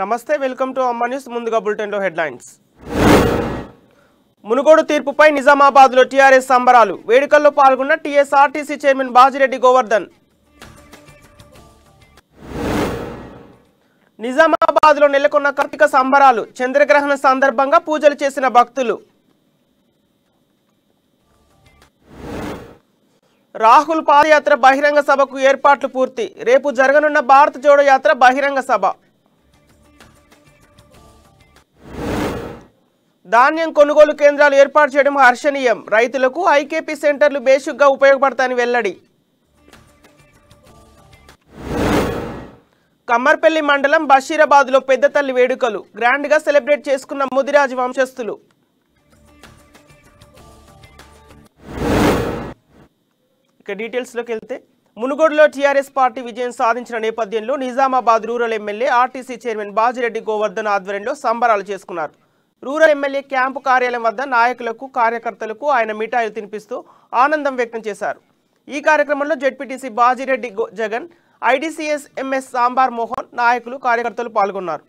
నమస్తే welcome to అమ్మా news ముందుగా బులెటిన్ లో హెడ్లైన్స్ మునుగోడు తీర్పుపై నిజామాబాద్ లో టీఆర్ఎస్ సంబరాలు వేడుకల్లో పాల్గొన్న టీఎస్ఆర్టీసీ చైర్మన్ బాజిరెడ్డి గోవర్ధన్ నిజామాబాద్ లో నెలకొన్న కార్తీక సంబరాలు చంద్రగ్రహణ సందర్భంగా పూజలు చేసిన భక్తులు రాహుల్ పాదయాత్ర బహిరంగ సభకు ఏర్పాట్లు పూర్తి రేపు జరగనున్న భారత్ జోడో యాత్ర బహిరంగ సభ ధాన్యం కొనుగోలు కేంద్రాలు ఏర్పాటు చేయడం హర్షణీయం రైతులకు ఐకేపీ సెంటర్లు బేసిక్గా ఉపయోగపడతాయని వెల్లడి కమ్మర్పల్లి మండలం బషీరాబాద్లో పెద్ద తల్లి వేడుకలు గ్రాండ్గా సెలబ్రేట్ చేసుకున్న ముదిరాజు వంశస్థులు ఇక డీటెయిల్స్లోకి వెళ్తే మునుగోడులో టీఆర్ఎస్ పార్టీ విజయం సాధించిన నేపథ్యంలో Nizamabad rural MLA RTC chairman Bajireddy Govardhan ఆధ్వర్యంలో సంబరాలు చేసుకున్నారు. రూరల్ ఎమ్మెల్యే క్యాంపు కార్యాలయం వద్ద నాయకులకు కార్యకర్తలకు ఆయన మిఠాయిలు తినిపిస్తూ ఆనందం వ్యక్తం చేశారు. ఈ కార్యక్రమంలో జెడ్పీటీసీ బాజిరెడ్డి జగన్, ఐడీసీఎస్ ఎంఎస్ సాంబార్ మోహన్, నాయకులు కార్యకర్తలు పాల్గొన్నారు.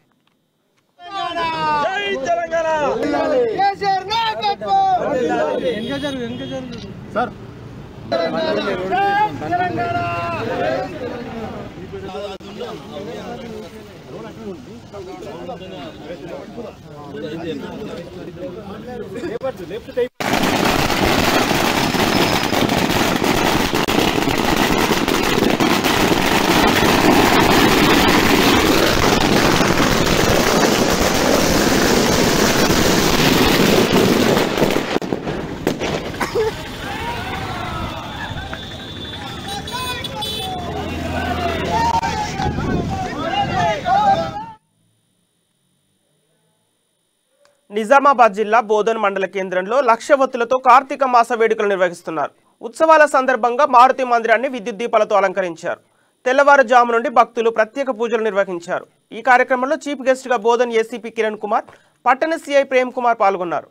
నిజామాబాద్ జిల్లా బోధన్ మండల కేంద్రంలో లక్షవత్తులతో కార్తీక మాస వేడుకలు నిర్వహిస్తున్నారు. ఉత్సవాల సందర్భంగా మారుతి మందిరాన్ని విద్యుత్ దీపాలతో అలంకరించారు. తెల్లవారుజాము నుండి భక్తులు ప్రత్యేక పూజలు నిర్వహించారు. ఈ కార్యక్రమంలో చీఫ్ గెస్ట్ గా బోధన్ ఏసీపీ కిరణ్ కుమార్, పట్టణ సిఐ ప్రేమ్ కుమార్ పాల్గొన్నారు.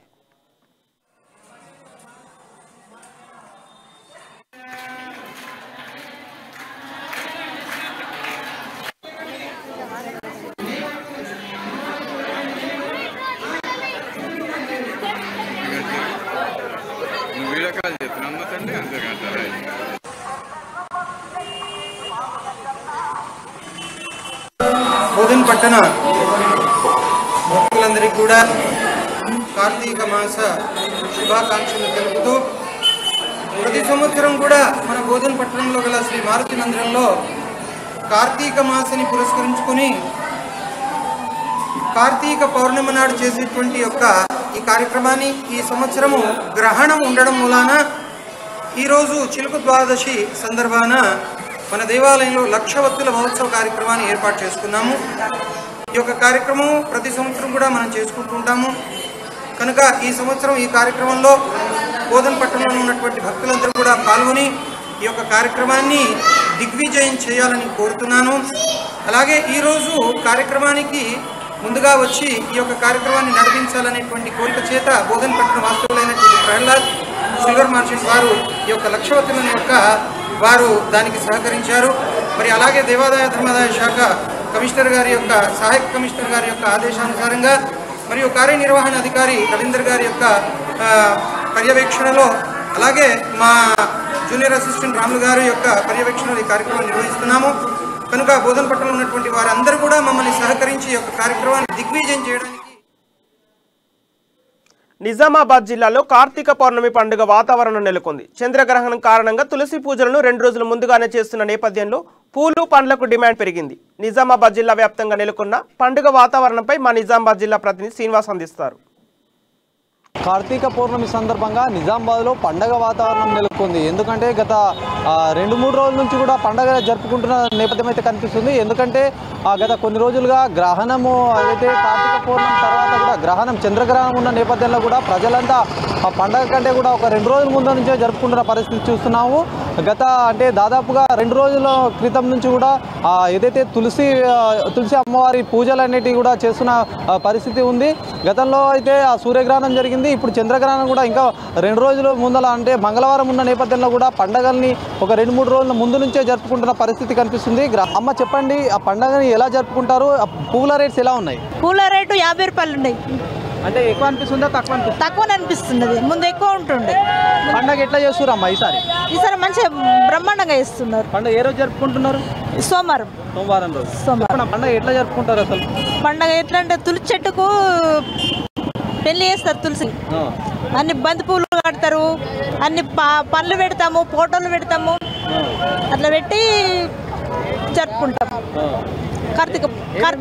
బోధన్ పట్టణ భక్తులందరికీ కూడా కార్తీక మాస శుభాకాంక్షలు తెలుపుతూ ప్రతి సంవత్సరం కూడా మన బోధన్ పట్టణంలో గల శ్రీ మారుతి మందిరంలో కార్తీక మాసని పురస్కరించుకొని కార్తీక పౌర్ణమి నాడు చేసేటువంటి ఈ కార్యక్రమాన్ని ఈ సంవత్సరము గ్రహణం ఉండడం మూలాన ఈరోజు చిలుక ద్వాదశి సందర్భాన మన దేవాలయంలో లక్షవత్తుల మహోత్సవ కార్యక్రమాన్ని ఏర్పాటు చేసుకున్నాము. ఈ యొక్క కార్యక్రమం ప్రతి సంవత్సరం కూడా మనం చేసుకుంటుంటాము కనుక ఈ సంవత్సరం ఈ కార్యక్రమంలో బోధన్ పట్టణంలో ఉన్నటువంటి భక్తులందరూ కూడా పాల్గొని ఈ యొక్క కార్యక్రమాన్ని దిగ్విజయం చేయాలని కోరుతున్నాను. అలాగే ఈరోజు కార్యక్రమానికి ముందుగా వచ్చి ఈ యొక్క కార్యక్రమాన్ని నడిపించాలనేటువంటి కోరిక చేత బోధన్ పట్టణ వాస్తవులైనటువంటి ప్రహ్లాద్ సిల్వర్ మార్చెంట్ వారు ఈ యొక్క లక్షవత్తుల వారు దానికి సహకరించారు. మరి అలాగే దేవాదాయ ధర్మాదాయ శాఖ కమిషనర్ గారి సహాయక కమిషనర్ గారి ఆదేశానుసారంగా మరియు కార్యనిర్వహణ అధికారి రవీందర్ గారి పర్యవేక్షణలో అలాగే మా జూనియర్ అసిస్టెంట్ రాములు గారి పర్యవేక్షణలో ఈ కార్యక్రమాన్ని నిర్వహిస్తున్నాము. కనుక బోధన్ పట్టణంలో ఉన్నటువంటి వారందరూ కూడా మమ్మల్ని సహకరించి ఈ యొక్క కార్యక్రమాన్ని దిగ్విజయం చేయడానికి. నిజామాబాద్ జిల్లాలో కార్తీక పౌర్ణమి పండుగ వాతావరణం నెలకొంది. చంద్రగ్రహణం కారణంగా తులసి పూజలను 2 రోజుల ముందుగానే చేస్తున్న నేపథ్యంలో పూలు పండ్లకు డిమాండ్ పెరిగింది. నిజామాబాద్ జిల్లా వ్యాప్తంగా నెలకొన్న పండుగ వాతావరణంపై మా నిజామాబాద్ జిల్లా ప్రతినిధి శ్రీనివాస్ అందిస్తారు. కార్తీక పౌర్ణమి సందర్భంగా నిజామాబాద్లో పండగ వాతావరణం నెలకొంది. ఎందుకంటే గత 2-3 రోజుల నుంచి కూడా పండగ జరుపుకుంటున్న నేపథ్యం అయితే కనిపిస్తుంది. ఎందుకంటే గత కొన్ని రోజులుగా గ్రహణము అయితే కార్తీక పౌర్ణమి తర్వాత కూడా గ్రహణం చంద్రగ్రహణం ఉన్న నేపథ్యంలో కూడా ప్రజలంతా ఆ పండగ కంటే కూడా ఒక 2 రోజుల ముందు నుంచే జరుపుకుంటున్న పరిస్థితి చూస్తున్నాము. గత అంటే దాదాపుగా 2 రోజుల క్రితం నుంచి కూడా ఏదైతే తులసి అమ్మవారి పూజలు అనేటివి కూడా చేస్తున్న పరిస్థితి ఉంది. గతంలో అయితే ఆ సూర్యగ్రహణం జరిగింది. ఇప్పుడు చంద్రగ్రహణం కూడా ఇంకా 2 రోజుల ముందల అంటే మంగళవారం ఉన్న నేపథ్యంలో కూడా పండగల్ని ఒక 2-3 రోజుల ముందు నుంచే జరుపుకుంటున్న పరిస్థితి కనిపిస్తుంది. అమ్మ చెప్పండి, ఆ పండగని ఎలా జరుపుకుంటారు? పూల రేట్స్ ఎలా ఉన్నాయి? పూల రేటు 50 రూపాయలు ఉన్నాయి. అంటే ఎక్కువ అనిపిస్తుందా తక్కువ అనిపిస్తుంది? తక్కువ అనిపిస్తున్నది, ముందు ఎక్కువ ఉంటుండే. పండగ ఎట్లా చేస్తురమ్మా ఈసారి మంచిగా బ్రహ్మాండంగా చేస్తున్నారు. పండగ ఏ రోజు జరుపుకుంటున్నారు? సోమవారం రోజు. సోమవారం పండగ ఎట్లా జరుపుకుంటారు అసలు? పండగ ఎట్లా అంటే తులసి చెట్టుకు పెళ్లి చేస్తారు. తులసి అన్ని బంతి పూలు కడతారు, అన్ని పళ్ళు పెడతాము, ఫోటోలు పెడతాము, అట్లా పెట్టి జరుపుకుంటాము. కార్తీక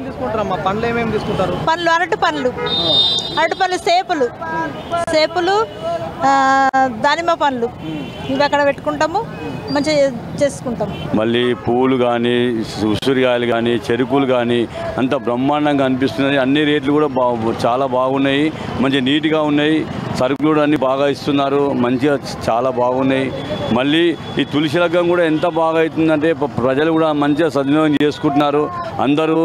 తీసుకుంటారమ్మా పండ్లు ఏమేమి తీసుకుంటారు? పండ్లు అరటి పండ్లు, సేపులు, దానిమ్మ పండ్లు ఇవి అక్కడ పెట్టుకుంటాము, మంచిగా చేసుకుంటాము. మళ్ళీ పువ్వులు కానీ, ఉసిరికాయలు కానీ, చెరుకులు కానీ అంత బ్రహ్మాండంగా అనిపిస్తున్నది. అన్ని రేట్లు కూడా చాలా బాగున్నాయి, మంచిగా నీట్గా ఉన్నాయి. సరుకులు కూడా అన్నీ బాగా ఇస్తున్నారు, మంచిగా చాలా బాగున్నాయి. మళ్ళీ ఈ తులసి లగ్గం కూడా ఎంత బాగా అవుతుందంటే ప్రజలు కూడా మంచిగా సద్వినియోగం చేసుకుంటున్నారు. అందరూ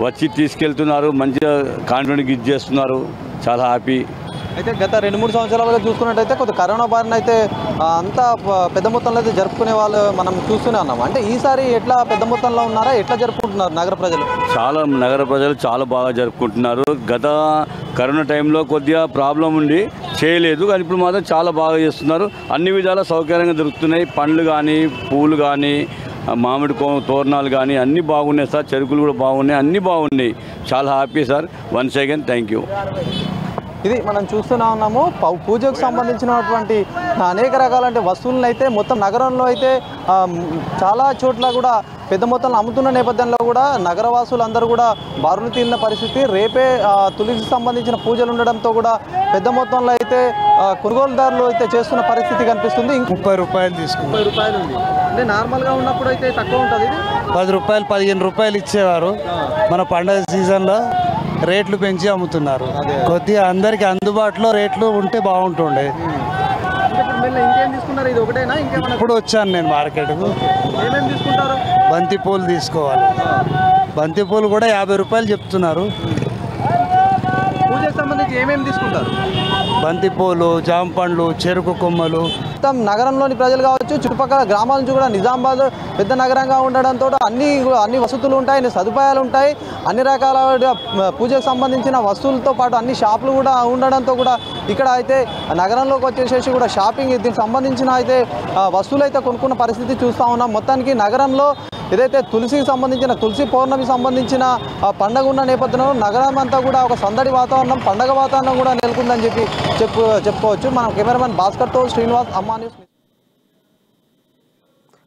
వచ్చి తీసుకెళ్తున్నారు, మంచిగా కాన్ఫిడెంట్గా ఇది చేస్తున్నారు. చాలా హ్యాపీ. అయితే గత 2-3 సంవత్సరాలుగా చూసుకున్నట్టయితే కొద్ది కరోనా బారిన అయితే అంతా పెద్ద మొత్తంలో అయితే జరుపుకునే వాళ్ళు మనం చూస్తూనే ఉన్నాం. అంటే ఈసారి ఎట్లా పెద్ద మొత్తంలో ఉన్నారా, ఎట్లా జరుపుకుంటున్నారు నగర ప్రజలు? నగర ప్రజలు చాలా బాగా జరుపుకుంటున్నారు. గత కరోనా టైంలో కొద్దిగా ప్రాబ్లం ఉండి చేయలేదు, కానీ ఇప్పుడు మాత్రం చాలా బాగా చేస్తున్నారు. అన్ని విధాల సౌకర్యంగా దొరుకుతున్నాయి. పండ్లు కానీ, పూలు కానీ, మామిడి తోరణాలు కానీ అన్నీ బాగున్నాయి సార్. చెరుకులు కూడా బాగున్నాయి, అన్నీ బాగున్నాయి. చాలా happy sir. Once again thank you. ఇది మనం చూస్తూనే ఉన్నాము. పూజకు సంబంధించినటువంటి అనేక రకాల వస్తువులను అయితే మొత్తం నగరంలో అయితే చాలా చోట్ల కూడా పెద్ద మొత్తంలో అమ్ముతున్న నేపథ్యంలో కూడా నగరవాసులందరూ కూడా బారులు తీరిన పరిస్థితి. రేపే తులసికి సంబంధించిన పూజలు ఉండడంతో కూడా పెద్ద మొత్తంలో అయితే కొనుగోలుదారులు అయితే చేస్తున్న పరిస్థితి కనిపిస్తుంది. 30 రూపాయలు తీసుకుంటాం. 30 రూపాయలు ఉంది. అంటే నార్మల్గా ఉన్నప్పుడు అయితే తక్కువ ఉంటుంది. 10 రూపాయలు 15 రూపాయలు ఇచ్చేవారు. మన పండుగ సీజన్లో రేట్లు పెంచి అమ్ముతున్నారు. కొద్దిగా అందరికి అందుబాటులో రేట్లు ఉంటే బాగుంటుండే. ఇప్పుడు వచ్చాను నేను మార్కెట్కు. బంతి పూలు తీసుకోవాలి. బంతి పూలు కూడా 50 రూపాయలు చెప్తున్నారు. పూజకు సంబంధించి ఏమేమి తీసుకుంటారు? బంతి పూలు, జామ పండ్లు, చెరుకు కొమ్మలు. మొత్తం నగరంలోని ప్రజలు కావచ్చు, చుట్టుపక్కల గ్రామాల నుంచి కూడా నిజామాబాద్ పెద్ద నగరంగా ఉండడంతో అన్ని వసతులు ఉంటాయి, అన్ని సదుపాయాలు ఉంటాయి. అన్ని రకాల పూజకు సంబంధించిన వస్తువులతో పాటు అన్ని షాపులు కూడా ఉండడంతో కూడా ఇక్కడ అయితే నగరంలోకి వచ్చేసేసి కూడా షాపింగ్ దీనికి సంబంధించిన అయితే వస్తువులు అయితే కొనుక్కున్న పరిస్థితి చూస్తూ ఉన్నాం. మొత్తానికి నగరంలో ఏదైతే తులసి పౌర్ణమి సంబంధించిన పండగ ఉన్న నేపథ్యంలో నగరం అంతా కూడా ఒక సందడి వాతావరణం, పండగ వాతావరణం కూడా నెలకొందని చెప్పుకోవచ్చు. మనం కెమెరామెన్ భాస్కర్తో శ్రీనివాస్, అమ్మా న్యూస్.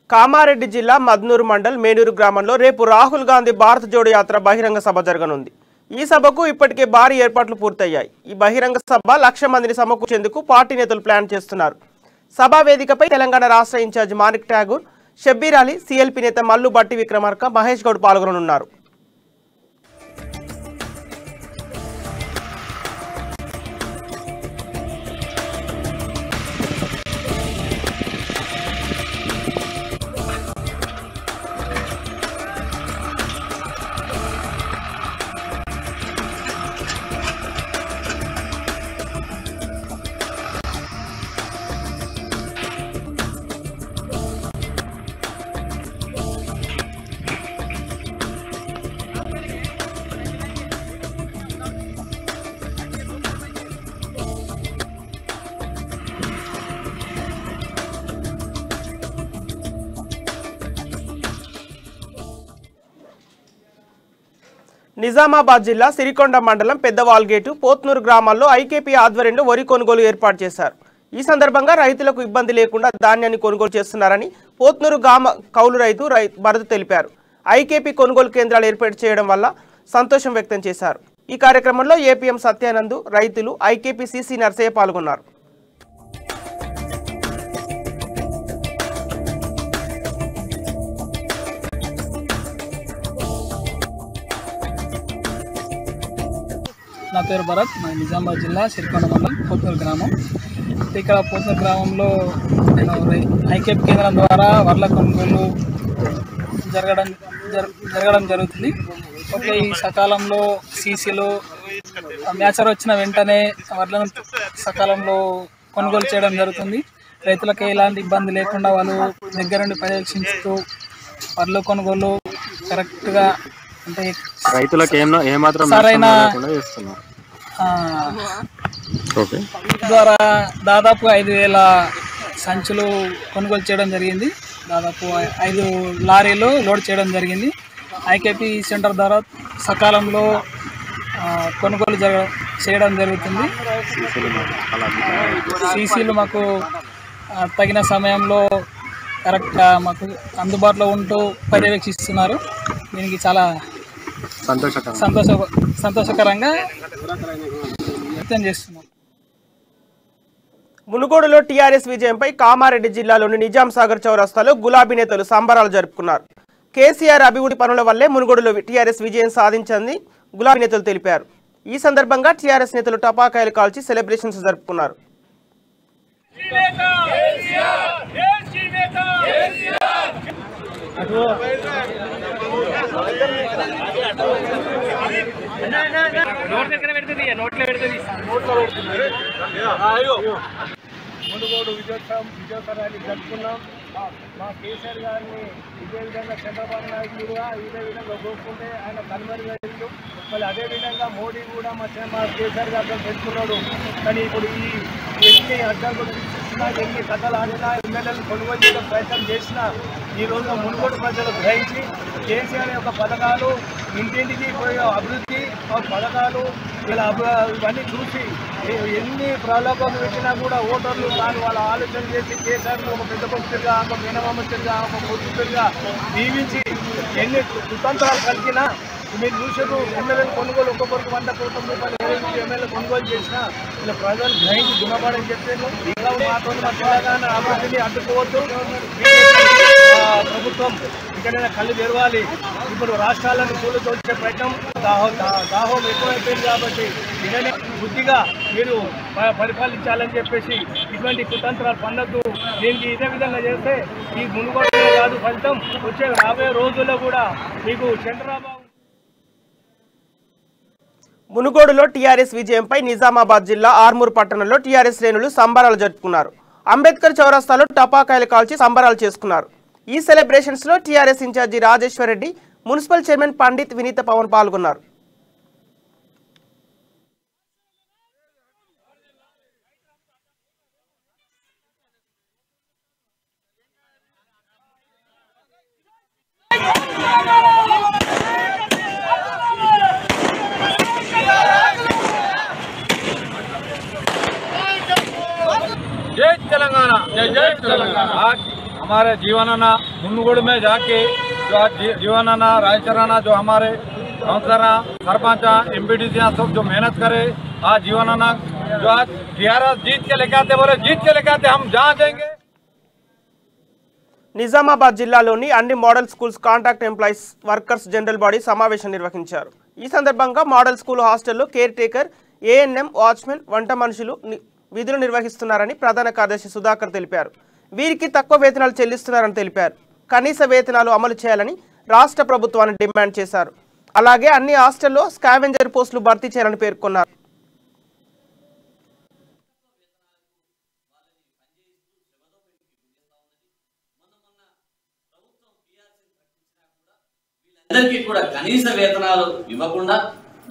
కామారెడ్డి జిల్లా మద్నూరు మండల్ మేనూరు గ్రామంలో రేపు రాహుల్ గాంధీ భారత్ జోడో యాత్ర బహిరంగ సభ జరగనుంది. ఈ సభకు ఇప్పటికే భారీ ఏర్పాట్లు పూర్తయ్యాయి. ఈ బహిరంగ సభ 1,00,000 మందిని సమకూర్చేందుకు పార్టీ నేతలు ప్లాన్ చేస్తున్నారు. సభా వేదికపై తెలంగాణ రాష్ట్ర ఇన్ఛార్జ్ మాణిక్ ఠాగూర్, షబ్బీర్ అలీ, సిఎల్పి నేత మల్లు బట్టి విక్రమార్క, మహేష్ గౌడ్ పాల్గొననున్నారు. నిజామాబాద్ జిల్లా సిరికొండ మండలం పెద్దవాల్గేటు, పోత్నూరు గ్రామాల్లో ఐకేపీ ఆధ్వర్యంలో వరి కొనుగోలు ఏర్పాటు చేశారు. ఈ సందర్భంగా రైతులకు ఇబ్బంది లేకుండా ధాన్యాన్ని కొనుగోలు చేస్తున్నారని పోత్నూరు గ్రామ కౌలు రైతు భరత్ తెలిపారు. ఐకేపీ కొనుగోలు కేంద్రాలు ఏర్పాటు చేయడం వల్ల సంతోషం వ్యక్తం చేశారు. ఈ కార్యక్రమంలో ఏపీఎం సత్యానంద్, రైతులు, ఐకేపీ సిసి నర్సయ్య పాల్గొన్నారు. నా పేరు భరత్, మా నిజామాబాద్ జిల్లా సిరికొండ మండలం పోత్నూరు గ్రామం. ఇక్కడ పోతున్న గ్రామంలో ఐకేపీ కేంద్రం ద్వారా వడ్ల కొనుగోలు జరగడం జరుగుతుంది. ఓకే, ఈ సకాలంలో సీసీలు మ్యాచర్ వచ్చిన వెంటనే వడ్లను సకాలంలో కొనుగోలు చేయడం జరుగుతుంది. రైతులకు ఎలాంటి ఇబ్బంది లేకుండా వాళ్ళు దగ్గరుండి పర్యవేక్షిస్తూ వడ్ల కొనుగోలు కరెక్ట్గా అంటే రైతులకు ఏమాత్రం సరైన ద్వారా దాదాపు 5,000 సంచులు కొనుగోలు చేయడం జరిగింది. దాదాపు 5 లారీలు లోడ్ చేయడం జరిగింది. ఐకేపీ సెంటర్ ద్వారా సకాలంలో కొనుగోలు చేయడం జరుగుతుంది. సీసీలు మాకు తగిన సమయంలో కరెక్ట్గా మాకు అందుబాటులో ఉంటూ పర్యవేక్షిస్తున్నారు. దీనికి చాలా సంతోషకరంగా వ్యక్తం చేస్తున్నాం. మునుగోడులో టీఆర్ఎస్ విజయంపై కామారెడ్డి జిల్లాలోని నిజాం సాగర్ చౌరస్తాలో గులాబీ నేతలు సంబరాలు జరుపుకున్నారు. కేసీఆర్ అభివృద్ధి పనుల వల్లే మునుగోడులో టీఆర్ఎస్ విజయం సాధించిందని గులాబీ నేతలు తెలిపారు. ఈ సందర్భంగా టీఆర్ఎస్ నేతలు టపాకాయలు కాల్చి సెలబ్రేషన్స్ జరుపుకున్నారు. మునుగోడు విజయోత్సవాన్ని జరుపుకున్నాం. మా కేసీఆర్ గారిని ఇదే విధంగా చంద్రబాబు నాయుడు మీదుగా ఇదే విధంగా కోరుకుంటే ఆయన కనుమరుగైండు. మళ్ళీ అదేవిధంగా మోడీ కూడా మా కేసీఆర్ గారితో పెట్టుకున్నాడు. కానీ ఇప్పుడు ఈ ఎన్ని అడ్డంకులు తీసుకున్నా, ఎన్ని కథలు ఆడినా, ఎమ్మెల్యేలు కొనుగోలు చేయడం ప్రయత్నం చేసినా ఈ రోజు మునుగోడు ప్రజలు గ్రహించి కేసీఆర్ యొక్క పథకాలు, ఇంటింటికి పోయే అభివృద్ధి పథకాలు ఇలా ఇవన్నీ చూసి ఎన్ని ప్రలోభాలు పెట్టినా కూడా ఓటర్లు దాని వాళ్ళ ఆలోచన చేసి కేసీఆర్ను ఒక పెద్ద భక్తుడిగా, ఒక మీనమమ్మడిగా, ఒక పొద్దుగా దీవించి ఎన్ని కుతంత్రాలు కలిగినా మీరు చూసారు. ఎమ్మెల్యేలు కొనుగోలు ఒక్కొక్కరికి 100 కోట్ల రూపాయలు ఎమ్మెల్యే కొనుగోలు చేసినా ఇలా ప్రజలు గ్రహించి గుణపడని చెప్పాను. ఇలా మాతో మా తెలంగాణ అభివృద్ధిని అడ్డుకోవద్దు. ప్రభుత్వం ఇక్కడైనా కళ్ళు తెరవాలి. ఇప్పుడు రాష్ట్రాలను పూలు తోల్చే ప్రయత్నం దాహం ఎక్కువైపోయింది కాబట్టి ఇదనే బుద్ధిగా మీరు పరిపాలించాలని చెప్పేసి ఇటువంటి కుతంత్రాలు పన్నద్దు. దీనికి ఇదే విధంగా చేస్తే ఈ మునుగోడు కాదు ఫలితం వచ్చే రాబోయే రోజుల్లో కూడా మీకు చంద్రబాబు. మునుగోడులో టీఆర్ఎస్ విజయంపై నిజామాబాద్ జిల్లా ఆర్మూర్ పట్టణంలో టీఆర్ఎస్ శ్రేణులు సంబరాలు జరుపుకున్నారు. అంబేద్కర్ చౌరస్తాలో టపాకాయలు కాల్చి సంబరాలు చేసుకున్నారు. ఈ సెలబ్రేషన్స్ లో TRS in charge Rajeshwar Reddy, municipal chairman Pandit Vineetha Pavan పాల్గొన్నారు. जय तेलंगाना, जय जय तेलंगाना। आज हमारे जीवनाना मुनुगोड़ में जाके जो आज जीवनाना रायचराना जो हमारे काउंसलर सरपंच एमपीडीसी सब जो मेहनत करे, आज जीवनाना जो आज टीआरएस जीत के लेके आते, बोले जीत के लेके आते, हम जहाँ जाएंगे। నిజామాబాద్ జిల్లాలోని అన్ని model schools contract employees workers general body సమావేశం నిర్వహించారు. ఈ సందర్భంగా మోడల్ స్కూల్ హాస్టల్లో కేర్ టేకర్, ఏఎన్ఎం, వాచ్మెన్, వంట మనుషులు విధులు నిర్వహిస్తున్నారని ప్రధాన కార్యదర్శి సుధాకర్ తెలిపారు. వీరికి తక్కువ వేతనాలు చెల్లిస్తున్నారని తెలిపారు. కనీస వేతనాలు అమలు చేయాలని రాష్ట్ర ప్రభుత్వాన్ని డిమాండ్ చేశారు. అలాగే అన్ని హాస్టల్లో స్కావెంజర్ పోస్టులు భర్తీ చేయాలని పేర్కొన్నారు. అందరికీ కూడా కనీస వేతనాలు ఇవ్వకుండా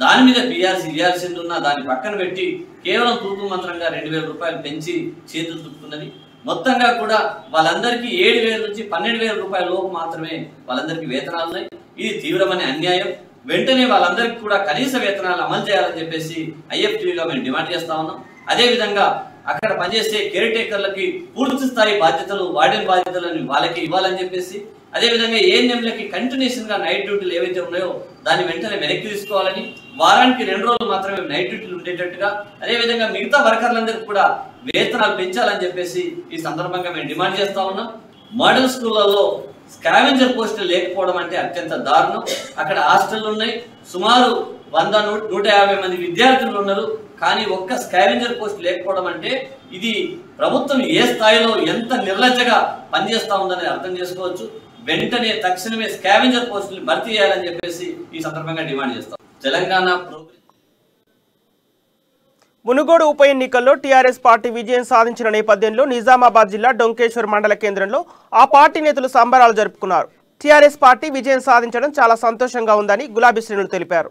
దాని మీద పిఆర్సీ ఇవ్వాల్సింది ఉన్న దాన్ని పక్కన పెట్టి కేవలం తూతు మంత్రంగా 2,000 రూపాయలు పెంచి చేతులు తుక్కున్నది. మొత్తంగా కూడా వాళ్ళందరికీ 7,000 నుంచి 12,000 రూపాయల లోపు మాత్రమే వాళ్ళందరికీ వేతనాలు ఉన్నాయి. ఇది తీవ్రమైన అన్యాయం. వెంటనే వాళ్ళందరికీ కూడా కనీస వేతనాలు అమలు చేయాలని చెప్పేసి ఐఎఫ్టీగా మేము డిమాండ్ చేస్తా ఉన్నాం. అదేవిధంగా అక్కడ పనిచేసే కేర్ టేకర్లకి పూర్తి స్థాయి బాధ్యతలు, వార్డెన్ బాధ్యతలను వాళ్ళకి ఇవ్వాలని చెప్పేసి, అదేవిధంగా ఏఎన్ఎంలకి కంటిన్యూషన్ గా నైట్ డ్యూటీలు ఏవైతే ఉన్నాయో దాన్ని వెంటనే వెనక్కి తీసుకోవాలని, వారానికి 2 రోజులు మాత్రమే నైట్ డ్యూటీలు ఉండేటట్టుగా, అదేవిధంగా మిగతా వర్కర్లందరికీ కూడా వేతనాలు పెంచాలని చెప్పేసి ఈ సందర్భంగా మేము డిమాండ్ చేస్తా ఉన్నాం. మోడల్ స్కూళ్లలో స్కావెంజర్ పోస్టులు లేకపోవడం అంటే అత్యంత దారుణం. అక్కడ హాస్టళ్లు ఉన్నాయి. సుమారు 100-150 మంది విద్యార్థులు ఉన్నారు. కానీ ఒక్క స్కావెంజర్ పోస్ట్ లేకపోవడం అంటే ఇది ప్రభుత్వం ఏ స్థాయిలో ఎంత నిర్లజ్జగా పనిచేస్తా ఉందని అర్థం చేసుకోవచ్చు. వెంటనే తక్షణమే స్కావెంజర్ పోస్టులు భర్తీ చేయాలని చెప్పేసి ఈ సందర్భంగా డిమాండ్ చేస్తాం. తెలంగాణ మునుగోడు ఉప ఎన్నికల్లో టీఆర్ఎస్ పార్టీ విజయం సాధించిన నేపథ్యంలో నిజామాబాద్ జిల్లా డొంకేశ్వర్ మండల కేంద్రంలో ఆ పార్టీ నేతలు సంబరాలు జరుపుకున్నారు. టీఆర్ఎస్ పార్టీ విజయం సాధించడం చాలా సంతోషంగా ఉందని గులాబీ శ్రేణులు తెలిపారు.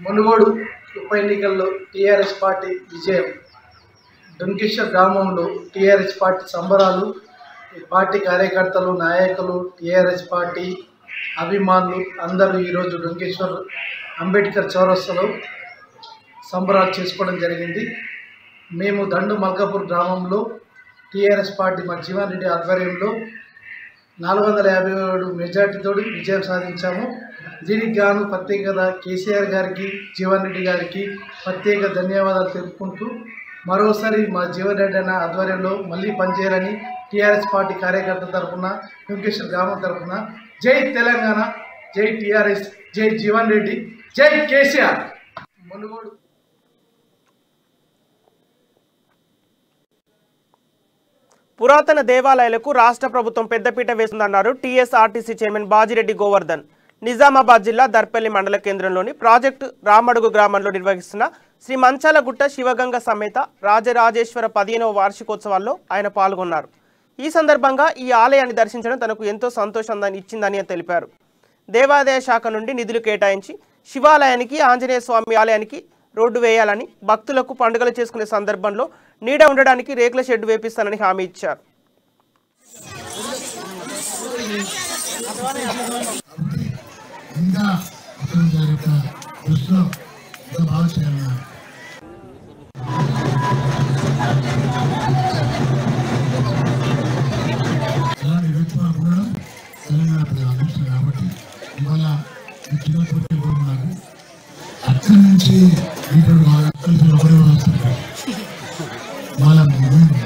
మునుగోడు ఉప ఎన్నికల్లో టీఆర్ఎస్ పార్టీ విజయం. డొంకేశ్వర్ గ్రామంలో టీఆర్ఎస్ పార్టీ సంబరాలు. పార్టీ కార్యకర్తలు, నాయకులు, టీఆర్ఎస్ పార్టీ అభిమానులు అందరూ ఈరోజు డొంకేశ్వర్ అంబేద్కర్ చౌరస్తాలో సంబరాలు చేసుకోవడం జరిగింది. మేము దండు మల్కాపూర్ గ్రామంలో టీఆర్ఎస్ పార్టీ మా జీవన్ రెడ్డి ఆధ్వర్యంలో 457 మెజార్టీతో విజయం సాధించాము. దీనికి గాను ప్రత్యేకత కేసీఆర్ గారికి, జీవన్ రెడ్డి గారికి ప్రత్యేక ధన్యవాదాలు తెలుపుకుంటూ మరోసారి మా జీవన్ రెడ్డి అన్న ఆధ్వర్యంలో మళ్ళీ పనిచేయాలని టీఆర్ఎస్ పార్టీ కార్యకర్తల తరఫున, డొంకేశ్వర్ గ్రామం తరఫున జై తెలంగాణ, జై టీఆర్ఎస్, జై జీవన్ రెడ్డి, జై కేసీఆర్. మునుగోడు పురాతన దేవాలయాలకు రాష్ట్ర ప్రభుత్వం పెద్దపీట వేస్తుందన్నారు టీఎస్ఆర్టీసీ చైర్మన్ బాజిరెడ్డి గోవర్ధన్. నిజామాబాద్ జిల్లా దర్పల్లి మండల కేంద్రంలోని ప్రాజెక్టు రామడుగు గ్రామంలో నిర్వహిస్తున్న శ్రీ మంచాలగుట్ట శివగంగ సమేత రాజరాజేశ్వర 15వ వార్షికోత్సవాల్లో ఆయన పాల్గొన్నారు. ఈ సందర్భంగా ఈ ఆలయాన్ని దర్శించడం తనకు ఎంతో సంతోషాన్ని ఇచ్చిందని తెలిపారు. దేవాదాయ శాఖ నుండి నిధులు కేటాయించి శివాలయానికి, ఆంజనేయ స్వామి ఆలయానికి రోడ్డు వేయాలని, భక్తులకు పండుగలు చేసుకునే సందర్భంలో నీడ ఉండడానికి రేకుల షెడ్డు వేపిస్తానని హామీ ఇచ్చారు. అక్కడి నుంచి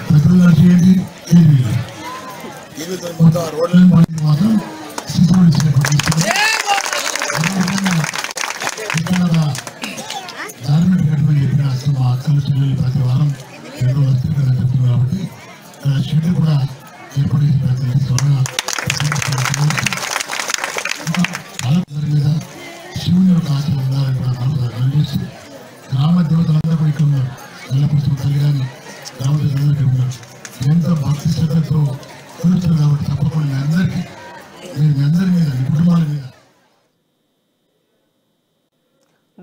పెట్రోల్ చేయండి రోడ్ల మాత్రం ధార్మిక ఘటనలు చెప్పిన అసలు మా అక్కలు చెల్లెలు ప్రతి వారం 2 వస్తుంది కదా చెప్తుంది కాబట్టి షెడ్ కూడా ఏర్పాటు చేసిన ప్రయత్నం త్వరగా మీద శివుని యొక్క ఆశలు ఉండాలని కూడా మనకు తెలియజేసి గ్రామ దేవతలందరూ కూడా ఇక్కడ ఉన్నారు. ఎల్లపురం తల్లి కానీ గ్రామ దేవతలందరూ ఇక్కడ ఉన్నారు. ఎంతో భక్తి శ్రద్ధతో కూర్చున్నారు కాబట్టి తప్పకుండా మీ అందరికీ, మీ అందరి మీద, మీ కుటుంబాల మీద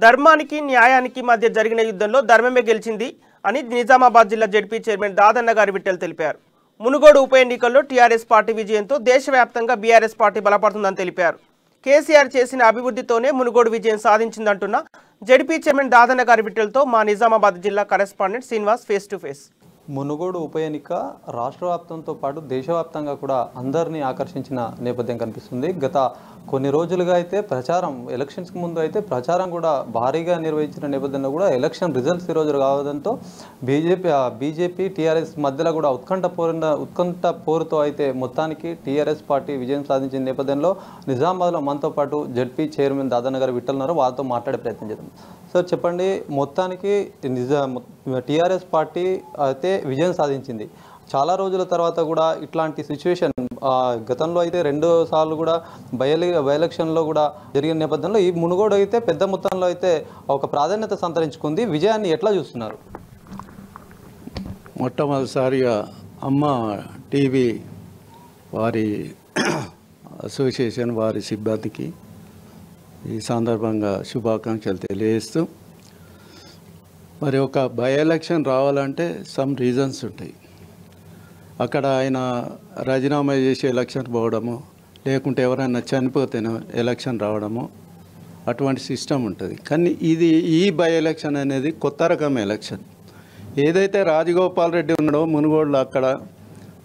ధర్మానికి న్యాయానికి మధ్య జరిగిన యుద్ధంలో ధర్మమే గెలిచింది అని నిజామాబాద్ జిల్లా జెడ్పీ చైర్మన్ దాదన్న గారి విట్టెలు తెలిపారు. మునుగోడు ఉప ఎన్నికల్లో టీఆర్ఎస్ పార్టీ విజయంతో దేశవ్యాప్తంగా బీఆర్ఎస్ పార్టీ బలపడుతుందని తెలిపారు. కేసీఆర్ చేసిన అభివృద్ధితోనే మునుగోడు విజయం సాధించిందంటున్న జెడ్పీ చైర్మన్ దాదన్న గారి విట్టెలతో మా నిజామాబాద్ జిల్లా correspondent Srinivas face to face. Munugode ఉప ఎన్నిక రాష్ట్ర వ్యాప్తంతో పాటు దేశవ్యాప్తంగా కూడా అందరినీ ఆకర్షించిన నేపథ్యం కనిపిస్తుంది. గత కొన్ని రోజులుగా అయితే ప్రచారం, ఎలక్షన్స్కి ముందు అయితే ప్రచారం కూడా భారీగా నిర్వహించిన నేపథ్యంలో కూడా ఎలక్షన్ రిజల్ట్స్ ఈరోజు రావడంతో బీజేపీ టీఆర్ఎస్ మధ్యలో కూడా ఉత్కంఠ పోరుతో అయితే మొత్తానికి టీఆర్ఎస్ పార్టీ విజయం సాధించిన నేపథ్యంలో నిజామాబాద్లో మనతో పాటు జెడ్పీ చైర్మన్ దాదన్న గారు విట్టలున్నారు. వాళ్ళతో మాట్లాడే ప్రయత్నం చేద్దాం. సార్ చెప్పండి, మొత్తానికి టీఆర్ఎస్ పార్టీ అయితే విజయం సాధించింది. చాలా రోజుల తర్వాత కూడా ఇట్లాంటి సిచ్యువేషన్ గతంలో అయితే 2 సార్లు కూడా బై ఎలక్షన్లో కూడా జరిగిన నేపథ్యంలో ఈ మునుగోడు అయితే పెద్ద మొత్తంలో అయితే ఒక ప్రాధాన్యత సంతరించుకుంది. విజయాన్ని ఎట్లా చూస్తున్నారు? మొట్టమొదటిసారిగా అమ్మ టీవీ వారి అసోసియేషన్ వారి సిబ్బందికి ఈ సందర్భంగా శుభాకాంక్షలు తెలియజేస్తూ, మరి ఒక బై ఎలక్షన్ రావాలంటే సమ్ రీజన్స్ ఉంటాయి. అక్కడ ఆయన రాజీనామా చేసి ఎలక్షన్ పోవడము, లేకుంటే ఎవరైనా చనిపోతే ఎలక్షన్ రావడము, అటువంటి సిస్టమ్ ఉంటుంది. కానీ ఈ బై ఎలక్షన్ అనేది కొత్త రకం ఎలక్షన్. ఏదైతే రాజగోపాల్ రెడ్డి ఉన్నాడో మునుగోడులో, అక్కడ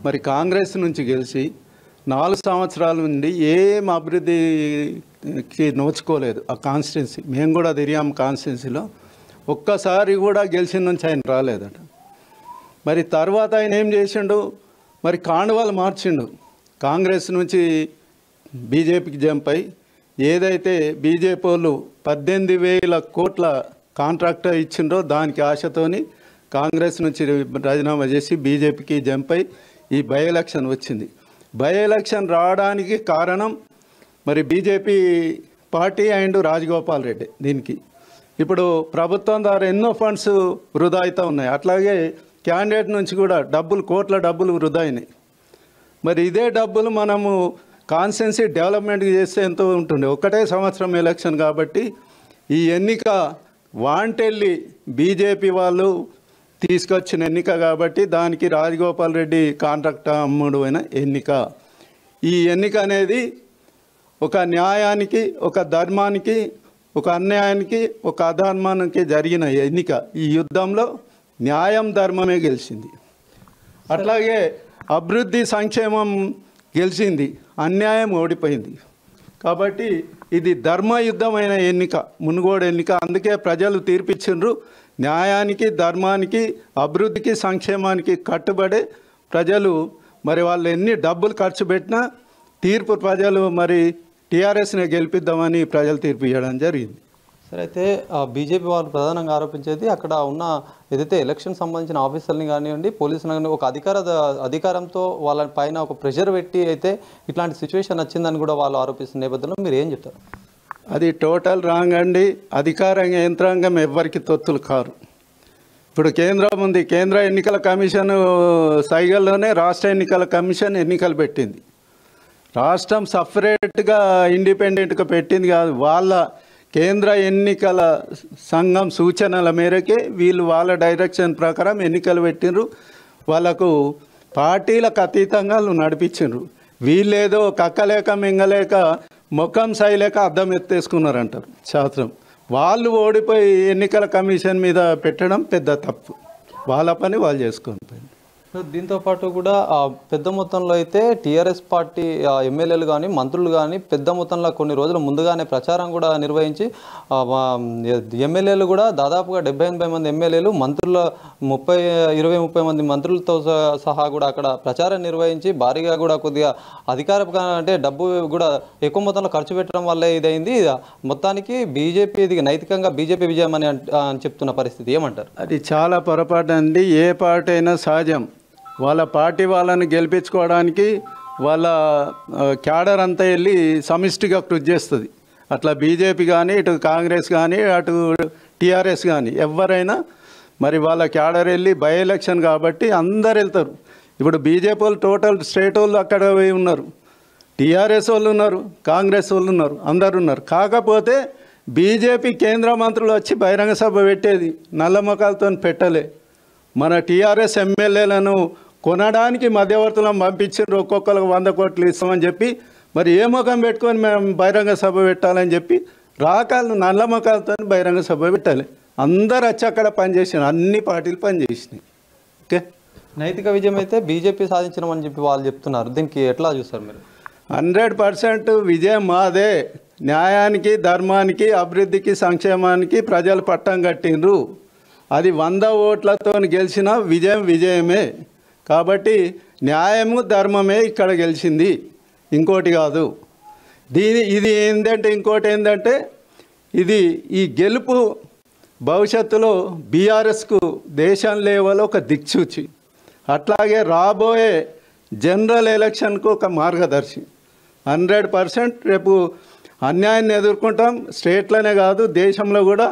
మరి కాంగ్రెస్ నుంచి గెలిచి 4 సంవత్సరాల నుండి ఏం అభివృద్ధికి నోచుకోలేదు ఆ కాన్స్టిట్యున్సీ. మేము కూడా తిరిగాము కాన్స్టిట్యున్సీలో. ఒక్కసారి కూడా గెలిచిన నుంచి ఆయన రాలేదట. మరి తర్వాత ఆయన ఏం చేసిండు, మరి కాండవాలు మార్చిండు. కాంగ్రెస్ నుంచి బీజేపీకి జంప్ అయి ఏదైతే బీజేపీ వాళ్ళు 18,000 కోట్ల కాంట్రాక్ట్ ఇచ్చిండ్రో దానికి ఆశతోని కాంగ్రెస్ నుంచి రాజీనామా చేసి బీజేపీకి జంప్ అయి ఈ బై ఎలక్షన్ వచ్చింది. బై ఎలక్షన్ రావడానికి కారణం మరి BJP party and Rajagopal Reddy. దీనికి ఇప్పుడు ప్రభుత్వం ద్వారా ఎన్నో ఫండ్స్ వృధా అవుతూ ఉన్నాయి. అట్లాగే క్యాండిడేట్ నుంచి కూడా కోట్ల డబ్బులు వృధా అయినాయి. మరి ఇదే డబ్బులు మనము కాన్స్టిట్యున్సీ డెవలప్మెంట్ చేస్తే ఎంతో ఉంటుంది. ఒకటే సంవత్సరం ఎలక్షన్ కాబట్టి ఈ ఎన్నిక వాంటెళ్ళి బీజేపీ వాళ్ళు తీసుకొచ్చిన ఎన్నిక కాబట్టి దానికి రాజగోపాల్ రెడ్డి కాంట్రాక్ట్ అమ్ముడైన ఎన్నిక. ఈ ఎన్నిక అనేది ఒక న్యాయానికి, ఒక ధర్మానికి, ఒక అన్యాయానికి, ఒక అధర్మానికి జరిగిన ఎన్నిక. ఈ యుద్ధంలో న్యాయం ధర్మమే గెలిచింది. అట్లాగే అభివృద్ధి సంక్షేమం గెలిచింది, అన్యాయం ఓడిపోయింది. కాబట్టి ఇది ధర్మయుద్ధమైన ఎన్నిక, మునుగోడు ఎన్నిక. అందుకే ప్రజలు తీర్పిచ్చిండ్రు. న్యాయానికి, ధర్మానికి, అభివృద్ధికి, సంక్షేమానికి కట్టుబడే ప్రజలు మరి వాళ్ళు ఎన్ని డబ్బులు ఖర్చు పెట్టినా తీర్పు ప్రజలు మరి టీఆర్ఎస్ని గెలిపిద్దామని ప్రజలు తీర్పు ఇవ్వడం జరిగింది. సరే, అయితే బీజేపీ వాళ్ళు ప్రధానంగా ఆరోపించేది అక్కడ ఉన్న ఏదైతే ఎలక్షన్ సంబంధించిన ఆఫీసర్ని కానివ్వండి, పోలీసులు కానీ ఒక అధికారంతో వాళ్ళ పైన ఒక ప్రెషర్ పెట్టి అయితే ఇట్లాంటి సిచ్యువేషన్ వచ్చిందని కూడా వాళ్ళు ఆరోపిస్తున్న నేపథ్యంలో మీరు ఏం చెప్తారు? అది టోటల్ రాంగ్ అండి. అధికార యంత్రాంగం ఎవ్వరికి తొత్తులు కారు. ఇప్పుడు కేంద్రం ఉంది, కేంద్ర ఎన్నికల కమిషన్ సైగల్లోనే రాష్ట్ర ఎన్నికల కమిషన్ ఎన్నికలు పెట్టింది. రాష్ట్రం సపరేట్గా ఇండిపెండెంట్గా పెట్టింది కాదు. వాళ్ళ కేంద్ర ఎన్నికల సంఘం సూచనల మేరకే వీళ్ళు వాళ్ళ డైరెక్షన్ ప్రకారం ఎన్నికలు పెట్టిండ్రు. వాళ్ళకు పార్టీలకు అతీతంగా నడిపించిండ్రు. వీళ్ళేదో కక్కలేక మింగలేక ముఖం సైలేక అద్దం ఎత్తేసుకున్నారంటారు శాస్త్రం. వాళ్ళు ఓడిపోయి ఎన్నికల కమిషన్ మీద పెట్టడం పెద్ద తప్పు. వాళ్ళ పని వాళ్ళు చేసుకొని పోయింది. దీంతో పాటు కూడా పెద్ద మొత్తంలో అయితే టీఆర్ఎస్ పార్టీ ఎమ్మెల్యేలు కానీ మంత్రులు కానీ పెద్ద మొత్తంలో కొన్ని రోజుల ముందుగానే ప్రచారం కూడా నిర్వహించి ఎమ్మెల్యేలు కూడా దాదాపుగా 70-80 మంది ఎమ్మెల్యేలు, మంత్రుల 20-30 మంది మంత్రులతో సహా కూడా అక్కడ ప్రచారం నిర్వహించి భారీగా కూడా కొద్దిగా అధికార అంటే డబ్బు కూడా ఎక్కువ మొత్తంలో ఖర్చు పెట్టడం వల్లే ఇదైంది. మొత్తానికి బీజేపీ ఇది నైతికంగా బీజేపీ విజయం అని చెప్తున్న పరిస్థితి ఏమంటారు? అది చాలా పొరపాటు అండి. ఏ పార్టీ అయినా సహజం. వాళ్ళ పార్టీ వాళ్ళని గెలిపించుకోవడానికి వాళ్ళ క్యాడర్ అంతా వెళ్ళి సమిష్టిగా కృషి చేస్తుంది. అట్లా బీజేపీ కానీ, ఇటు కాంగ్రెస్ కానీ, అటు టీఆర్ఎస్ కానీ ఎవరైనా మరి వాళ్ళ క్యాడర్ వెళ్ళి బై ఎలక్షన్ కాబట్టి అందరు వెళ్తారు. ఇప్పుడు బీజేపీ వాళ్ళు టోటల్ స్టేట్ వాళ్ళు అక్కడ ఉన్నారు, టీఆర్ఎస్ వాళ్ళు ఉన్నారు, కాంగ్రెస్ వాళ్ళు ఉన్నారు, అందరు ఉన్నారు. కాకపోతే బీజేపీ కేంద్ర మంత్రులు వచ్చి బహిరంగ సభ పెట్టేది నల్లమొఖాలతో పెట్టలే. మన టీఆర్ఎస్ ఎమ్మెల్యేలను కొనడానికి మధ్యవర్తులను పంపించారు. ఒక్కొక్కరికి 100 కోట్లు ఇస్తామని చెప్పి మరి ఏ ముఖం పెట్టుకొని మేము బహిరంగ సభ పెట్టాలని చెప్పి రాకాలను నల్ల ముఖాలతో బహిరంగ సభ పెట్టాలి. అందరు వచ్చి అక్కడ పనిచేసినారు, అన్ని పార్టీలు పనిచేసినాయి. ఓకే, నైతిక విజయం అయితే బీజేపీ సాధించడం చెప్పి వాళ్ళు చెప్తున్నారు. దీనికి ఎట్లా చూస్తారు మీరు? 100% విజయం మాదే. న్యాయానికి, ధర్మానికి, అభివృద్ధికి, సంక్షేమానికి ప్రజలు పట్టం కట్టిండ్రు. అది 100 ఓట్లతో గెలిచిన విజయం విజయమే. కాబట్టి న్యాయము ధర్మమే ఇక్కడ గెలిచింది, ఇంకోటి కాదు. ఇది ఏంటంటే ఇంకోటి ఏంటంటే ఈ గెలుపు భవిష్యత్తులో బీఆర్ఎస్కు దేశం లెవెల్లో ఒక దిక్సూచి, అట్లాగే రాబోయే జనరల్ ఎలక్షన్కు ఒక మార్గదర్శి. 100% రేపు అన్యాయాన్ని ఎదుర్కొంటాం. స్టేట్లోనే కాదు, దేశంలో కూడా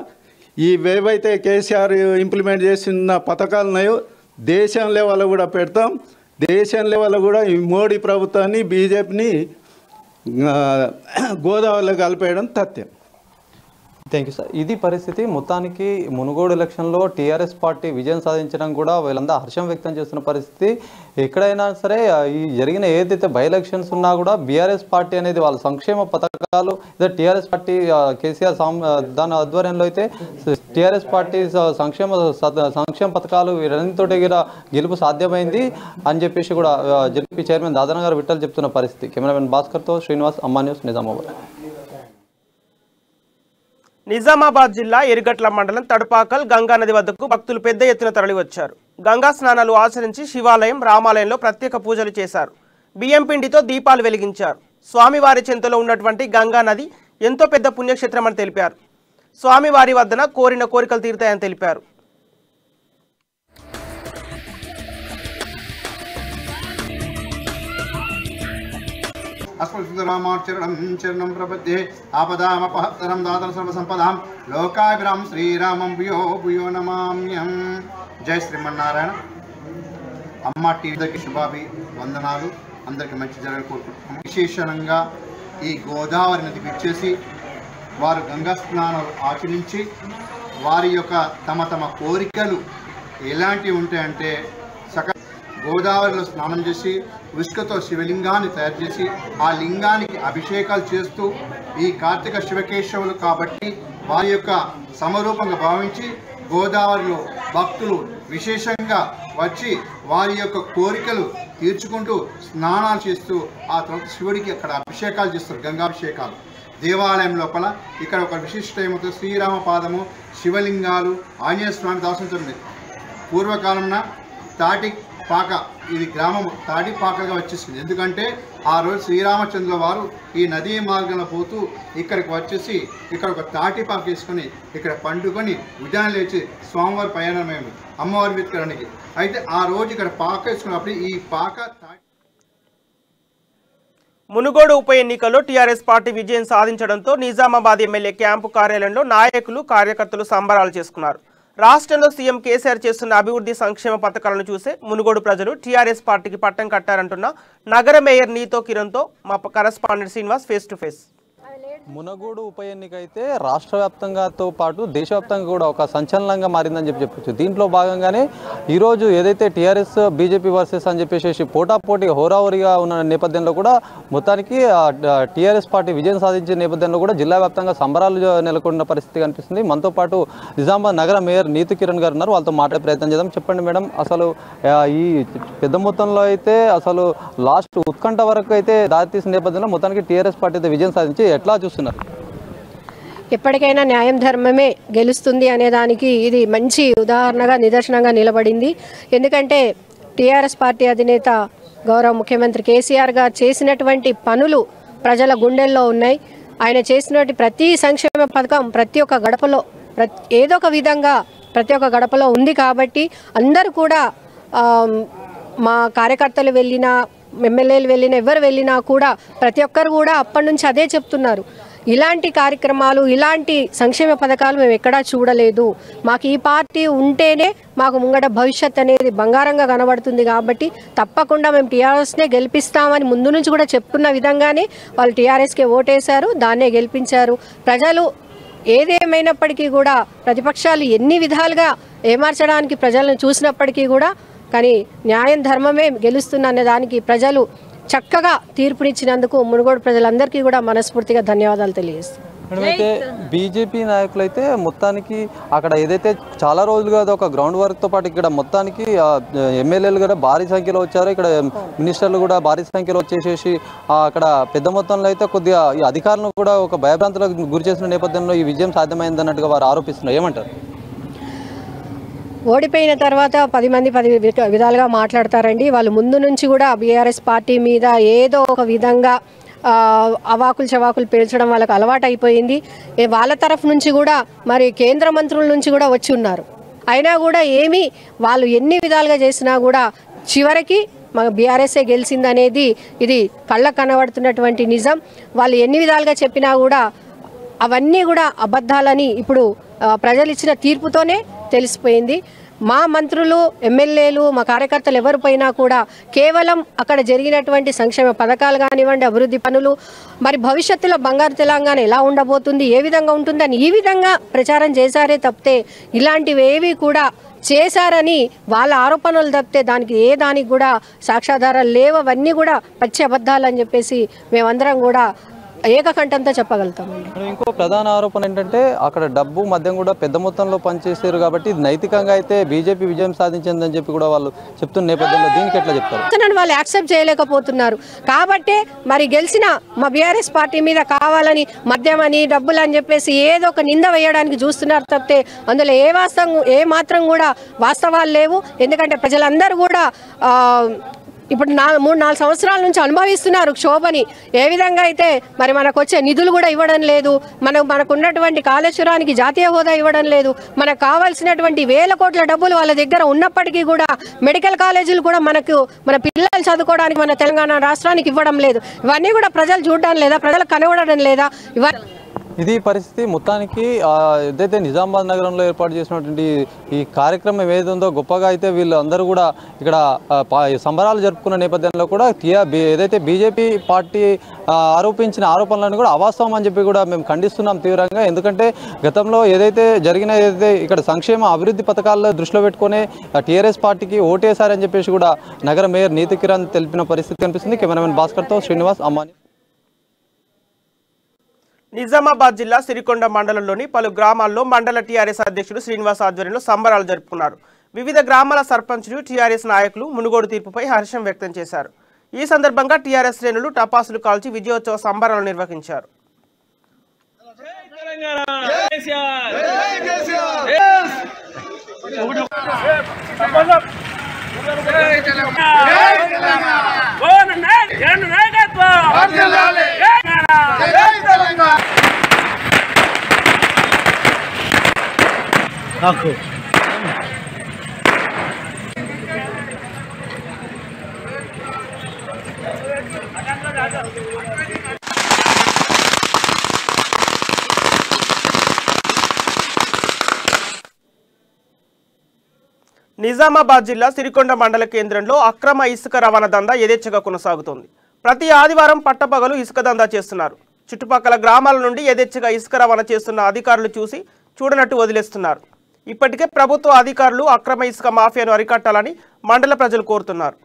ఏవైతే కేసీఆర్ ఇంప్లిమెంట్ చేసిన పథకాలు ఉన్నాయో దేశం లెవెల్లో కూడా పెడతాం. దేశం లెవెల్లో కూడా ఈ మోడీ ప్రభుత్వాన్ని, బీజేపీని గోదావరిలో కలిపేయడం తథ్యం. Thank you sir. ఇది పరిస్థితి. మొత్తానికి మునుగోడు ఎలక్షన్లో టీఆర్ఎస్ పార్టీ విజయం సాధించడం కూడా వీళ్ళంతా హర్షం వ్యక్తం చేస్తున్న పరిస్థితి. ఎక్కడైనా సరే ఈ జరిగిన ఏదైతే బై ఎలక్షన్స్ ఉన్నా కూడా బీఆర్ఎస్ పార్టీ అనేది వాళ్ళ సంక్షేమ పథకాలు, టీఆర్ఎస్ పార్టీ కేసీఆర్ దాని ఆధ్వర్యంలో అయితే టీఆర్ఎస్ పార్టీ సంక్షేమ పథకాలు వీరంతోటి గెలుపు సాధ్యమైంది అని చెప్పేసి కూడా జెడ్పీ చైర్మన్ దాదన గారు విఠల్ చెప్తున్న పరిస్థితి. కెమెరామెన్ భాస్కర్తో శ్రీనివాస్, అమ్మా న్యూస్, నిజామాబాద్. నిజామాబాద్ జిల్లా ఎరిగట్ల మండలం తడపాకల్ గంగా నది వద్దకు భక్తులు పెద్ద ఎత్తున తరలివచ్చారు. గంగా స్నానాలు ఆచరించి శివాలయం రామాలయంలో ప్రత్యేక పూజలు చేశారు. బియ్యం పిండితో దీపాలు వెలిగించారు. స్వామివారి చెంతలో ఉన్నటువంటి గంగా నది ఎంతో పెద్ద పుణ్యక్షేత్రమని తెలిపారు. స్వామివారి వద్దన కోరిన కోరికలు తీరుతాయని తెలిపారు. अस्मत्सुरामाचरणं चरणं प्रपद्ये आपदामपहत्तरं दातरं सर्वसंपदां लोकाभिराम श्रीरामं भूयो भूयो नमाम्यहं. जय श्रीमन्नारायण. అమ్మ టీవీకి శుభాభి వందనాలు. అందరికీ మంచి జరగాలని కోరుకుంటున్నాం. విశేషంగా ఈ గోదావరి నది విచ్చేసి వారు గంగా స్నానాలు ఆచరించి వారి యొక్క తమ కోరికలు ఎలాంటివి ఉంటాయంటే గోదావరిలో స్నానం చేసి ఉష్కతో శివలింగాన్ని తయారు చేసి ఆ లింగానికి అభిషేకాలు చేస్తూ ఈ కార్తీక శివకేశవులు కాబట్టి వారి యొక్క సమరూపంగా భావించి గోదావరిలో భక్తులు విశేషంగా వచ్చి వారి యొక్క కోరికలు తీర్చుకుంటూ స్నానాలు చేస్తూ ఆ తర్వాత శివుడికి అక్కడ అభిషేకాలు చేస్తారు, గంగాభిషేకాలు. దేవాలయం లోపల ఇక్కడ ఒక విశిష్ట ఏమవుతుంది, శ్రీరామ పాదము, శివలింగాలు, ఆంజనేయ స్వామి దర్శించండి. పూర్వకాలంన తాటి పాక, ఇది గ్రామం తాటిపాకగా వచ్చేసింది. ఎందుకంటే ఆ రోజు శ్రీరామచంద్రుల వారు ఈ నదీ మార్గంలో పోతూ ఇక్కడికి వచ్చేసి ఇక్కడ ఒక తాటిపాక వేసుకొని ఇక్కడ పండుకొని ఉదయం లేచి స్వామివారి ప్రయాణమైంది అమ్మవారి వెతుకడానికి. అయితే ఆ రోజు ఇక్కడ పాక వేసుకున్నప్పుడు ఈ పాక మునుగోడు ఉప ఎన్నికల్లో టీఆర్ఎస్ పార్టీ విజయం సాధించడంతో నిజామాబాద్ ఎమ్మెల్యే క్యాంపు కార్యాలయంలో నాయకులు కార్యకర్తలు సంబరాలు చేసుకున్నారు. రాష్ట్రంలో సీఎం కేసీఆర్ చేస్తున్న అభివృద్ధి సంక్షేమ పథకాలను చూసే మునుగోడు ప్రజలు టీఆర్ఎస్ పార్టీకి పట్టం కట్టారంటున్న నగర మేయర్ నీతో కిరణ్తో మా correspondent Srinivas face to face. Munugode ఉప ఎన్నిక అయితే రాష్ట్ర వ్యాప్తంగాతో పాటు దేశవ్యాప్తంగా కూడా ఒక సంచలనంగా మారిందని చెప్పొచ్చు. దీంట్లో భాగంగానే ఈరోజు ఏదైతే టీఆర్ఎస్ బీజేపీ వర్సెస్ అని చెప్పేసి పోటాపోటీ హోరాహోరీగా ఉన్న నేపథ్యంలో కూడా మొత్తానికి టీఆర్ఎస్ పార్టీ విజయం సాధించిన నేపథ్యంలో కూడా జిల్లా వ్యాప్తంగా సంబరాలు నెలకొన్న పరిస్థితి కనిపిస్తుంది. మనతో పాటు నిజామాబాద్ నగర మేయర్ నీతి కిరణ్ గారు ఉన్నారు, వాళ్ళతో మాట్లాడే ప్రయత్నం చేద్దాం. చెప్పండి మేడం, అసలు ఈ పెద్ద మొత్తంలో అయితే అసలు లాస్ట్ ఉత్కంఠ వరకు అయితే దారితీసిన నేపథ్యంలో మొత్తానికి టీఆర్ఎస్ పార్టీ అయితే విజయం సాధించి ఎట్లా చూస్తున్నారు? ఎప్పటికైనా న్యాయం ధర్మమే గెలుస్తుంది అనే దానికి ఇది మంచి ఉదాహరణగా నిదర్శనంగా నిలబడింది. ఎందుకంటే టీఆర్ఎస్ పార్టీ అధినేత గౌరవ ముఖ్యమంత్రి కేసీఆర్ గారు చేసినటువంటి పనులు ప్రజల గుండెల్లో ఉన్నాయి. ఆయన చేసినటువంటి ప్రతి సంక్షేమ పథకం ప్రతి ఒక్క గడపలో ఏదో ఒక విధంగా ప్రతి ఒక్క గడపలో ఉంది. కాబట్టి అందరూ కూడా మా కార్యకర్తలు వెళ్ళినా ఎమ్మెల్యేలు వెళ్ళినా ఎవరు వెళ్ళినా కూడా ప్రతి ఒక్కరు కూడా అప్పటి నుంచి అదే చెప్తున్నారు, ఇలాంటి కార్యక్రమాలు ఇలాంటి సంక్షేమ పథకాలు మేము ఎక్కడా చూడలేదు. మాకు ఈ పార్టీ ఉంటేనే మాకు ముంగట భవిష్యత్ అనేది బంగారంగా కనబడుతుంది. కాబట్టి తప్పకుండా మేము టీఆర్ఎస్నే గెలిపిస్తామని ముందు నుంచి కూడా చెప్తున్న విధంగానే వాళ్ళు టీఆర్ఎస్కే ఓటేశారు, దాన్నే గెలిపించారు. ప్రజలు ఏదేమైనప్పటికీ కూడా ప్రతిపక్షాలు ఎన్ని విధాలుగా ఏమార్చడానికి ప్రజలను చూసినప్పటికీ కూడా కానీ న్యాయం ధర్మమే గెలుస్తున్న దానికి ప్రజలు చక్కగా తీర్పునిచ్చినందుకు మునుగోడు ప్రజలందరికీ కూడా మనస్ఫూర్తిగా ధన్యవాదాలు తెలియజేస్తున్నాను. మేడం, అయితే బీజేపీ నాయకులు అయితే మొత్తానికి అక్కడ ఏదైతే చాలా రోజులుగా ఒక గ్రౌండ్ వర్క్తో పాటు ఇక్కడ మొత్తానికి ఎమ్మెల్యేలు కూడా భారీ సంఖ్యలో వచ్చారు, ఇక్కడ మినిస్టర్లు కూడా భారీ సంఖ్యలో వచ్చేసేసి అక్కడ పెద్ద మొత్తంలో అయితే కొద్దిగా ఈ అధికారులను కూడా ఒక భయభ్రాంతులకు గురి చేసిన నేపథ్యంలో ఈ విజయం సాధ్యమైందన్నట్టుగా వారు ఆరోపిస్తున్నారు. ఏమంటారు? ఓడిపోయిన తర్వాత 10 మంది 10 విధాలుగా మాట్లాడతారండి. వాళ్ళు ముందు నుంచి కూడా బీఆర్ఎస్ పార్టీ మీద ఏదో ఒక విధంగా అవాకులు చవాకులు పేల్చడం వాళ్ళకి అలవాటు అయిపోయింది. వాళ్ళ తరఫు నుంచి కూడా మరి కేంద్ర మంత్రుల నుంచి కూడా వచ్చి ఉన్నారు. అయినా కూడా ఏమీ వాళ్ళు ఎన్ని విధాలుగా చేసినా కూడా చివరికి మా బీఆర్ఎస్ఏ గెలిచిందనేది ఇది కళ్ళకు కనబడుతున్నటువంటి నిజం. వాళ్ళు ఎన్ని విధాలుగా చెప్పినా కూడా అవన్నీ కూడా అబద్ధాలని ఇప్పుడు ప్రజలు ఇచ్చిన తీర్పుతోనే తెలిసిపోయింది. మా మంత్రులు ఎమ్మెల్యేలు మా కార్యకర్తలు ఎవరిపైనా కూడా కేవలం అక్కడ జరిగినటువంటి సంక్షేమ పథకాలు కానివ్వండి, అభివృద్ధి పనులు, మరి భవిష్యత్తులో బంగారు తెలంగాణ ఎలా ఉండబోతుంది, ఏ విధంగా ఉంటుందని ఈ విధంగా ప్రచారం చేశారే తప్పితే ఇలాంటివి ఏవి కూడా చేశారని వాళ్ళ ఆరోపణలు తప్పితే దానికి ఏ దానికి కూడా సాక్ష్యాధారాలు లేవు. అవన్నీ కూడా పచ్చి అబద్ధాలు అని చెప్పేసి మేమందరం కూడా ఏకకంఠంతో చెప్పగలుగుతామండి. ఇంకో ప్రధాన ఆరోపణ ఏంటంటే అక్కడ డబ్బు మద్యం కూడా పెద్ద మొత్తంలో పనిచేశారు కాబట్టి ఇది నైతికంగా అయితే బీజేపీ విజయం సాధించిందని చెప్పి కూడా వాళ్ళు చెప్తున్న నేపథ్యంలో దీనికి ఎట్లా చెప్తారు? వాళ్ళు యాక్సెప్ట్ చేయలేకపోతున్నారు కాబట్టి మరి గెలిచిన మా బీఆర్ఎస్ పార్టీ మీద కావాలని మద్యం అని డబ్బులు అని చెప్పేసి ఏదో ఒక నింద వేయడానికి చూస్తున్నారు తప్పితే అందులో ఏ మాత్రం కూడా వాస్తవాలు లేవు. ఎందుకంటే ప్రజలందరూ కూడా ఇప్పుడు 3-4 సంవత్సరాల నుంచి అనుభవిస్తున్నారు క్షోభని. ఏ విధంగా అయితే మరి మనకు వచ్చే నిధులు కూడా ఇవ్వడం లేదు, మనకు ఉన్నటువంటి కాళేశ్వరానికి జాతీయ హోదా ఇవ్వడం లేదు, మనకు కావాల్సినటువంటి వేల కోట్ల డబ్బులు వాళ్ళ దగ్గర ఉన్నప్పటికీ కూడా మెడికల్ కాలేజీలు కూడా మన పిల్లలు చదువుకోవడానికి మన తెలంగాణ రాష్ట్రానికి ఇవ్వడం లేదు. ఇవన్నీ కూడా ప్రజలు చూడడం లేదా, ప్రజలకు కనబడడం లేదా? ఇది పరిస్థితి. మొత్తానికి ఏదైతే నిజామాబాద్ నగరంలో ఏర్పాటు చేసినటువంటి ఈ కార్యక్రమం ఏదైతే ఉందో గొప్పగా అయితే వీళ్ళు అందరూ కూడా ఇక్కడ సంబరాలు జరుపుకున్న నేపథ్యంలో కూడా ఏదైతే బీజేపీ పార్టీ ఆరోపించిన ఆరోపణలను కూడా అవాస్తవం అని చెప్పి కూడా మేము ఖండిస్తున్నాం తీవ్రంగా. ఎందుకంటే గతంలో ఏదైతే ఇక్కడ సంక్షేమ అభివృద్ధి పథకాల్లో దృష్టిలో పెట్టుకునే టీఆర్ఎస్ పార్టీకి ఓటేశారని చెప్పేసి కూడా నగర మేయర్ నీతి కిరణ్ తెలిపిన పరిస్థితి కనిపిస్తుంది. కెమెరామెన్ భాస్కర్తో శ్రీనివాస్, అమ్మాని. నిజామాబాద్ జిల్లా సిరికొండ మండలంలోని పలు గ్రామాల్లో మండల టీఆర్ఎస్ అధ్యక్షుడు శ్రీనివాస్ ఆధ్వర్యంలో సంబరాలు జరుపుకున్నారు. వివిధ గ్రామాల సర్పంచులు, టీఆర్ఎస్ నాయకులు మునుగోడు తీర్పుపై హర్షం వ్యక్తం చేశారు. ఈ సందర్భంగా టీఆర్ఎస్ శ్రేణులు టపాసులు కాల్చి విజయోత్సవ సంబరాలు నిర్వహించారు. నిజామాబాద్ జిల్లా సిరికొండ మండల కేంద్రంలో అక్రమ ఇసుక రవాణా దందా యథేచ్ఛగా కొనసాగుతోంది. ప్రతి ఆదివారం పట్టపగలు ఇసుక దందా చేస్తున్నారు. చుట్టుపక్కల గ్రామాల నుండి యథేచ్ఛగా ఇసుక రవాణా చేస్తున్న అధికారులు చూసి చూడనట్టు వదిలేస్తున్నారు. ఇప్పటికే ప్రభుత్వ అధికారులు అక్రమ ఇసుక మాఫియాను అరికట్టాలని మండల ప్రజలు కోరుతున్నారు.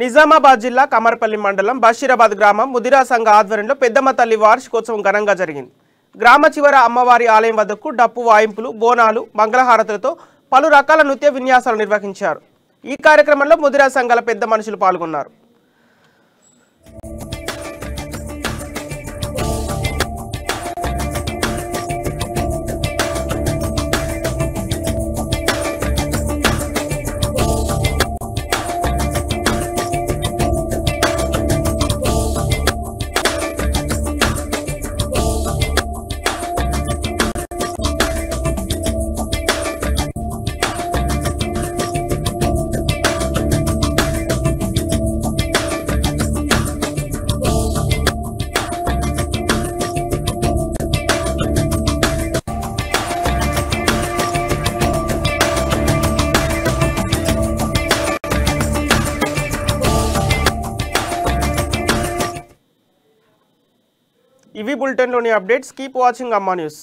నిజామాబాద్ జిల్లా కమర్పల్లి మండలం బషీరాబాద్ గ్రామం ముదిరా సంఘ ఆధ్వర్యంలో పెద్దమ్మ తల్లి వార్షికోత్సవం ఘనంగా జరిగింది. గ్రామ చివర అమ్మవారి ఆలయం వద్దకు డప్పు వాయింపులు, బోనాలు, మంగళహారతులతో పలు రకాల నృత్య విన్యాసాలు నిర్వహించారు. ఈ కార్యక్రమంలో ముదిరా సంఘాల పెద్ద మనుషులు పాల్గొన్నారు. ఇవి బులెటిన్లోని అప్డేట్స్. కీప్ వాచింగ్ అమ్మా న్యూస్.